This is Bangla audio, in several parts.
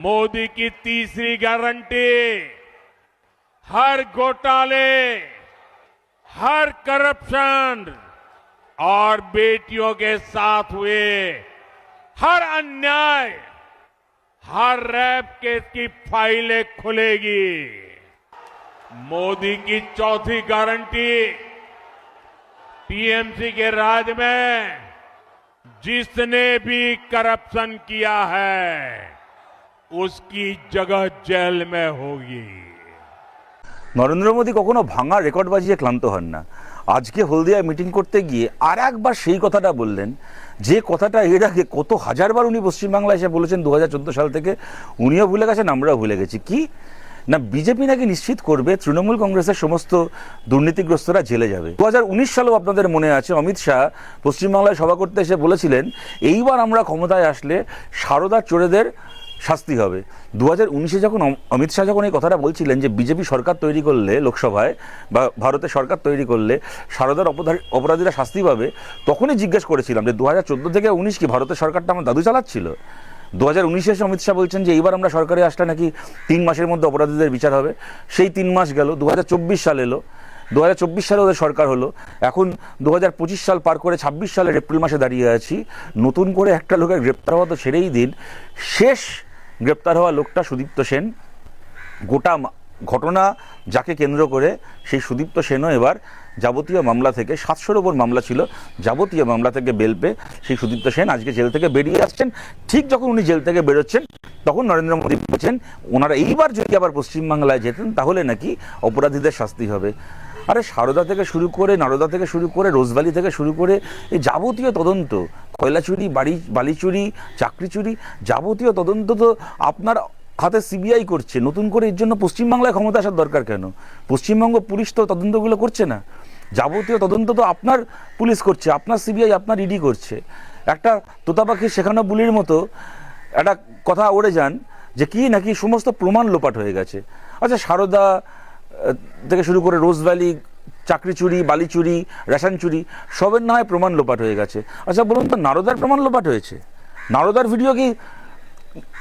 मोदी की तीसरी गारंटी हर घोटाले, हर करप्शन और बेटियों के साथ हुए हर अन्याय, हर रेप केस की फाइलें खुलेगी। मोदी की चौथी गारंटी टीएमसी के राज में जिसने भी करप्शन किया है उसकी जगह जेल में होगी। নরেন্দ্র মোদী কখনো ভাঙা রেকর্ড বাজিয়ে ক্লান্ত হন না। আজকে হলদিয়ায় মিটিং করতে গিয়ে আর একবার সেই কথাটা বললেন, যে কথাটা এর আগে কত হাজারবার উনি পশ্চিমবাংলায় এসে বলেছেন 2014 সাল থেকে। উনিও ভুলে গেছেন, আমরাও ভুলে গেছি। কি না, বিজেপি নাকি নিশ্চিত করবে তৃণমূল কংগ্রেসের সমস্ত দুর্নীতিগ্রস্তরা জেলে যাবে। 2019 সালেও আপনাদের মনে আছে অমিত শাহ পশ্চিমবাংলায় সভা করতে এসে বলেছিলেন, এইবার আমরা ক্ষমতায় আসলে সারদার চোরেদের শাস্তি হবে। 2019-এ যখন অমিত শাহ যখন এই কথাটা বলছিলেন যে বিজেপি সরকার তৈরি করলে, লোকসভায় বা ভারতে সরকার তৈরি করলে সারদার অপরাধীরা শাস্তি পাবে, তখনই জিজ্ঞেস করেছিলাম যে 2014 থেকে 19 কি ভারতের সরকারটা আমার দাদু চালাচ্ছিল? 2019-এ এসে অমিত শাহ বলছেন যে এইবার আমরা সরকারে আসলে নাকি 3 মাসের মধ্যে অপরাধীদের বিচার হবে। সেই 3 মাস গেল, 2024 সাল এলো, 2024 সালে ওদের সরকার হলো। এখন 2025 সাল পার করে 26 সালের এপ্রিল মাসে দাঁড়িয়ে আছি। নতুন করে একটা লোকের গ্রেপ্তার হওয়া তো ছেড়েই দিন, শেষ গ্রেপ্তার হওয়া লোকটা সুদীপ্ত সেন। গোটা ঘটনা যাকে কেন্দ্র করে সেই সুদীপ্ত সেনও এবার যাবতীয় মামলা থেকে, 700-র ওপর মামলা ছিল, যাবতীয় মামলা থেকে বেল পেয়ে সেই সুদীপ্ত সেন আজকে জেল থেকে বেরিয়ে আসছেন। ঠিক যখন উনি জেল থেকে বেরোচ্ছেন তখন নরেন্দ্র মোদী বলছেন ওনারা এইবার যদি আবার পশ্চিমবাংলায় যেতেন তাহলে নাকি অপরাধীদের শাস্তি হবে। আরে সারদা থেকে শুরু করে, নারদা থেকে শুরু করে, রোজভ্যালি থেকে শুরু করে এই যাবতীয় তদন্ত, কয়লা চুরি, বালি চুরি, চাকরি চুরি, যাবতীয় তদন্ত তো আপনার হাতে সিবিআই করছে। নতুন করে এর জন্য পশ্চিমবাংলায় ক্ষমতা আসার দরকার কেন? পশ্চিমবঙ্গ পুলিশ তো তদন্তগুলো করছে না। যাবতীয় তদন্ত তো আপনার পুলিশ করছে, আপনার সিবিআই, আপনার ইডি করছে। একটা তোতা পাখির শেখানো বুলির মতো একটা কথা উড়ে যান যে কি নাকি সমস্ত প্রমাণ লোপাট হয়ে গেছে। আচ্ছা, সারদা থেকে শুরু করে রোজভ্যালি, চাকরি চুরি, বালি চুরি, রেশন চুরি, সবের না হয় প্রমাণ লোপাট হয়ে গেছে। আচ্ছা বলুন তো, নারদার প্রমাণ লোপাট হয়েছে? নারদার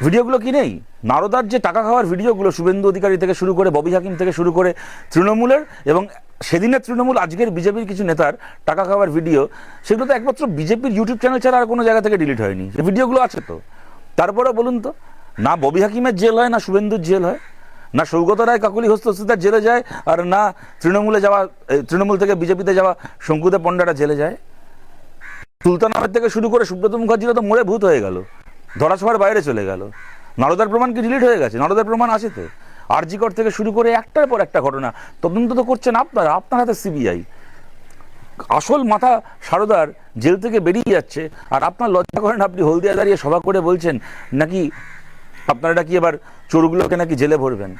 ভিডিওগুলো কি নেই? নারদার যে টাকা খাওয়ার ভিডিওগুলো শুভেন্দু অধিকারী থেকে শুরু করে, ববি হাকিম থেকে শুরু করে তৃণমূলের এবং সেদিনের তৃণমূল, আজকের বিজেপির কিছু নেতার টাকা খাওয়ার ভিডিও, সেগুলো তো একমাত্র বিজেপির ইউটিউব চ্যানেল ছাড়া আর কোনো জায়গা থেকে ডিলিট হয়নি। ভিডিওগুলো আছে তো। তারপরে বলুন তো, না ববি হাকিমের জেল হয়, না শুভেন্দুর জেল হয়, না সৌগত রায় কাকলি হস্তস্থিতার জেলে যায়, আর না তৃণমূল থেকে বিজেপিতে যাওয়া শঙ্কুদেব পণ্ডারা জেলে যায়। সুলতান আহমেদ থেকে শুরু করে সুব্রত মুখার্জিরা তো মরে ভূত হয়ে গেল, ধরাছোঁয়ার বাইরে চলে গেল। নারদার প্রমাণ কি ডিলিট হয়ে গেছে? নারদার প্রমাণ আছে তো। আরজিকর থেকে শুরু করে একটার পর একটা ঘটনা তদন্ত তো করছেন আপনারা, আপনার হাতে সিবিআই। আসল মাথা সারদার জেল থেকে বেরিয়ে যাচ্ছে, আর আপনার লজ্জা করেন? আপনি হলদিয়া দাঁড়িয়ে সভা করে বলছেন নাকি আপনারা নাকি এবার চোরগুলোকে নাকি জেলে ভরবেন।